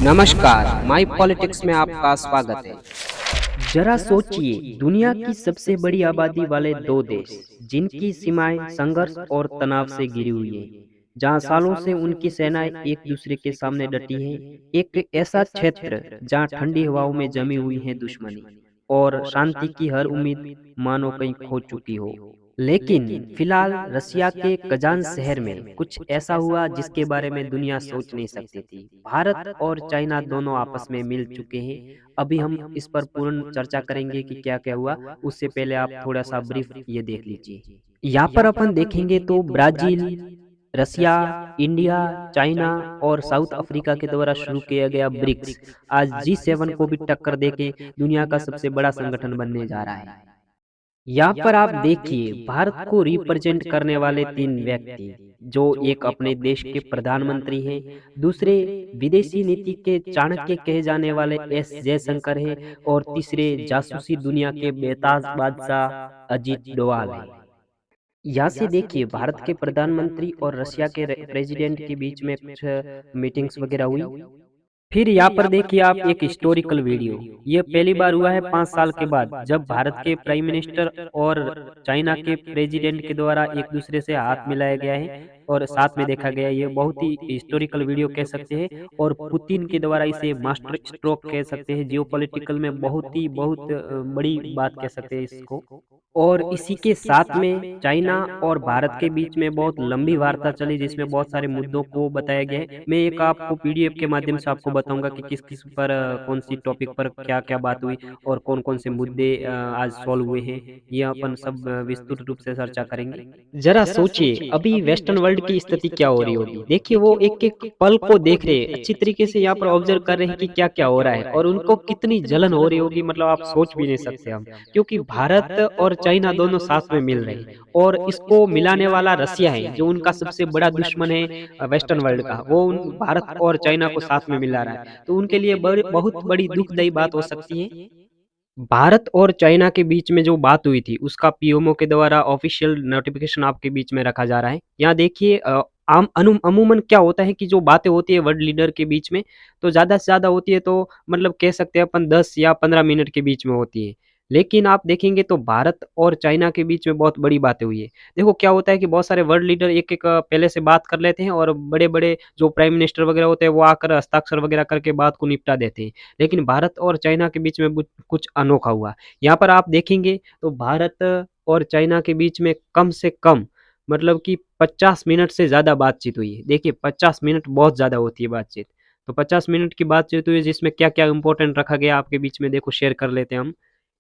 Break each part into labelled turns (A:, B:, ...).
A: नमस्कार, माई पॉलिटिक्स में आपका स्वागत है।
B: जरा सोचिए, दुनिया की सबसे बड़ी आबादी वाले दो देश, जिनकी सीमाएं संघर्ष और तनाव से घिरी हुई हैं, जहां सालों से उनकी सेनाएं एक दूसरे के सामने डटी हैं, एक ऐसा क्षेत्र जहां ठंडी हवाओं में जमी हुई है दुश्मनी और शांति की हर उम्मीद मानो कहीं खो चुकी हो। लेकिन फिलहाल रसिया के कजान शहर में कुछ ऐसा हुआ जिसके बारे में दुनिया सोच नहीं सकती थी। भारत और चाइना दोनों आपस में मिल चुके हैं। अभी हम इस पर पूर्ण चर्चा करेंगे कि क्या-क्या हुआ। उससे पहले आप थोड़ा-सा ब्रीफ ये देख लीजिए। यहाँ पर अपन देखेंगे तो ब्राज़ील, रसिया, इंडिया, चाइना और साउथ अफ्रीका के द्वारा शुरू किया गया ब्रिक्स आज G7 को भी टक्कर देके दुनिया का सबसे बड़ा संगठन बनने जा रहा है। यहाँ पर आप देखिए भारत को रिप्रेजेंट करने वाले 3 व्यक्ति, जो एक अपने देश के प्रधानमंत्री हैं, दूसरे विदेशी नीति के चाणक्य कहे जाने वाले एस जयशंकर हैं और तीसरे जासूसी दुनिया के बेताज बादशाह अजीत डोवाल हैं। यहाँ से देखिए भारत के प्रधानमंत्री और रशिया के प्रेसिडेंट के बीच में कुछ मीटिंग्स वगैरह हुई। फिर यहाँ पर देखिए आप एक हिस्टोरिकल वीडियो। ये पहली बार हुआ है 5 साल के बाद जब भारत के प्राइम मिनिस्टर और चाइना के प्रेसिडेंट के द्वारा एक दूसरे से हाथ मिलाया गया है और साथ में देखा गया है। ये बहुत ही हिस्टोरिकल वीडियो कह सकते हैं और पुतिन के द्वारा इसे मास्टर स्ट्रोक कह सकते हैं। जियोपॉलिटिकल में बहुत बड़ी बात कह सकते हैं इसको। और इसी के साथ में चाइना और भारत के बीच में बहुत लंबी वार्ता चली जिसमें बहुत सारे मुद्दों को बताया गया है। मैं एक आपको पीडीएफ के माध्यम से आपको बताऊंगा कि किस-किस पर कौन सी टॉपिक पर क्या-क्या बात हुई और कौन-कौन से मुद्दे आज सॉल्व हुए हैं। ये अपन सब विस्तृत रूप से चर्चा करेंगे। जरा सोचिए अभी वेस्टर्न वर्ल्ड की स्थिति क्या हो रही होगी। देखिए वो एक-एक पल को देख रहे हैं, अच्छी तरीके से यहाँ पर ऑब्जर्व कर रहे हैं कि क्या-क्या हो रहा है और उनको कितनी जलन हो रही होगी मतलब आप सोच भी नहीं सकते हम। क्योंकि भारत और चाइना दोनों साथ में मिल रहे हैं और इसको मिलाने वाला रसिया है जो उनका सबसे बड़ा दुश्मन है वेस्टर्न वर्ल्ड का, वो उन भारत और चाइना को साथ में मिला रहा है। तो उनके लिए बहुत बड़ी दुखदायी बात हो सकती है। भारत और चाइना के बीच में जो बात हुई थी उसका पीएमओ के द्वारा ऑफिशियल नोटिफिकेशन आपके बीच में रखा जा रहा है। यहाँ देखिए अमूमन क्या होता है कि जो बातें होती है वर्ल्ड लीडर के बीच में तो ज़्यादा से ज़्यादा होती है तो मतलब कह सकते हैं अपन 10 या 15 मिनट के बीच में होती है। लेकिन आप देखेंगे तो भारत और चाइना के बीच में बहुत बड़ी बातें हुई है। देखो क्या होता है कि बहुत सारे वर्ल्ड लीडर एक-एक पहले से बात कर लेते हैं और बड़े-बड़े जो प्राइम मिनिस्टर वगैरह होते हैं वो आकर हस्ताक्षर वगैरह करके बात को निपटा देते हैं। लेकिन भारत और चाइना के बीच में कुछ अनोखा हुआ। यहाँ पर आप देखेंगे तो भारत और चाइना के बीच में कम से कम मतलब कि 50 मिनट से ज़्यादा बातचीत हुई है। देखिए 50 मिनट बहुत ज़्यादा होती है बातचीत। तो 50 मिनट की बातचीत हुई जिसमें क्या-क्या इम्पोर्टेंट रखा गया आपके बीच में देखो शेयर कर लेते हैं हम।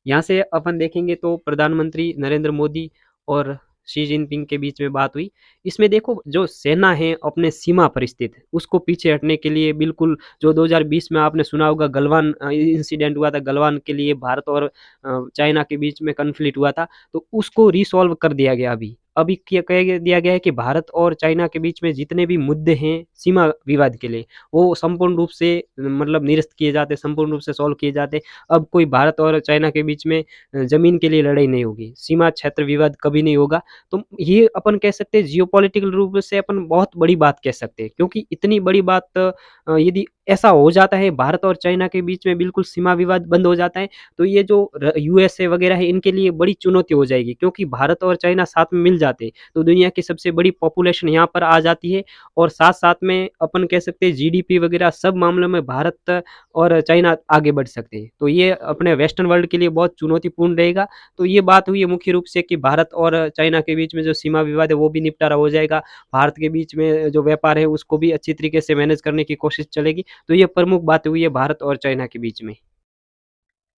B: यहाँ से अपन देखेंगे तो प्रधानमंत्री नरेंद्र मोदी और शी जिनपिंग के बीच में बात हुई। इसमें देखो जो सेना है अपने सीमा पर स्थित है, उसको पीछे हटने के लिए बिल्कुल जो 2020 में आपने सुना होगा गलवान इंसिडेंट हुआ था, गलवान के लिए भारत और चाइना के बीच में कॉन्फ्लिक्ट हुआ था, तो उसको रिसॉल्व कर दिया गया अभी। अभी क्या कह दिया गया है कि भारत और चाइना के बीच में जितने भी मुद्दे हैं सीमा विवाद के लिए, वो संपूर्ण रूप से मतलब निरस्त किए जाते, संपूर्ण रूप से सॉल्व किए जाते। अब कोई भारत और चाइना के बीच में ज़मीन के लिए लड़ाई नहीं होगी, सीमा क्षेत्र विवाद कभी नहीं होगा। तो ये अपन कह सकते हैं जियोपॉलिटिकल रूप से अपन बहुत बड़ी बात कह सकते हैं क्योंकि इतनी बड़ी बात यदि ऐसा हो जाता है भारत और चाइना के बीच में बिल्कुल सीमा विवाद बंद हो जाता है, तो ये जो यूएसए वगैरह है इनके लिए बड़ी चुनौती हो जाएगी क्योंकि भारत और चाइना साथ में मिल जाते हैं, तो दुनिया की सबसे बड़ी पॉपुलेशन यहाँ पर आ जाती है और साथ-साथ में अपन कह सकते हैं जीडीपी वगैरह सब मामलों में भारत और चाइना आगे बढ़ सकते हैं। तो ये अपने वेस्टर्न वर्ल्ड के लिए बहुत चुनौतीपूर्ण रहेगा। तो ये बात हुई है मुख्य रूप से कि भारत और चाइना के बीच में जो सीमा विवाद है वो भी निपटारा हो जाएगा। भारत के बीच में जो व्यापार है उसको भी अच्छी तरीके से मैनेज करने की कोशिश चलेगी। तो ये प्रमुख बात हुई है भारत और चाइना के बीच में।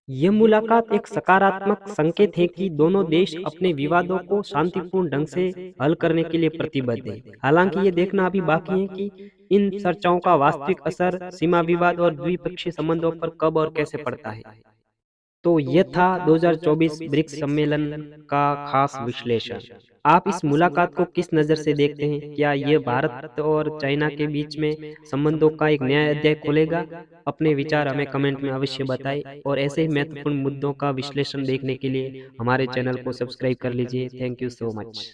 B: ये मुलाकात एक सकारात्मक संकेत है कि दोनों देश अपने विवादों को शांतिपूर्ण ढंग से हल करने के लिए प्रतिबद्ध हैं। हालांकि ये देखना अभी बाकी है कि इन चर्चाओं का वास्तविक असर सीमा विवाद और द्विपक्षीय संबंधों पर कब और कैसे पड़ता है। तो ये था 2024 ब्रिक्स सम्मेलन का खास विश्लेषण। आप इस मुलाकात को किस नज़र से देखते हैं? क्या ये भारत और चाइना के बीच में संबंधों का एक नया अध्याय खोलेगा? अपने विचार हमें कमेंट में अवश्य बताएं और ऐसे ही महत्वपूर्ण मुद्दों का विश्लेषण देखने के लिए हमारे चैनल को सब्सक्राइब कर लीजिए। Thank you so much.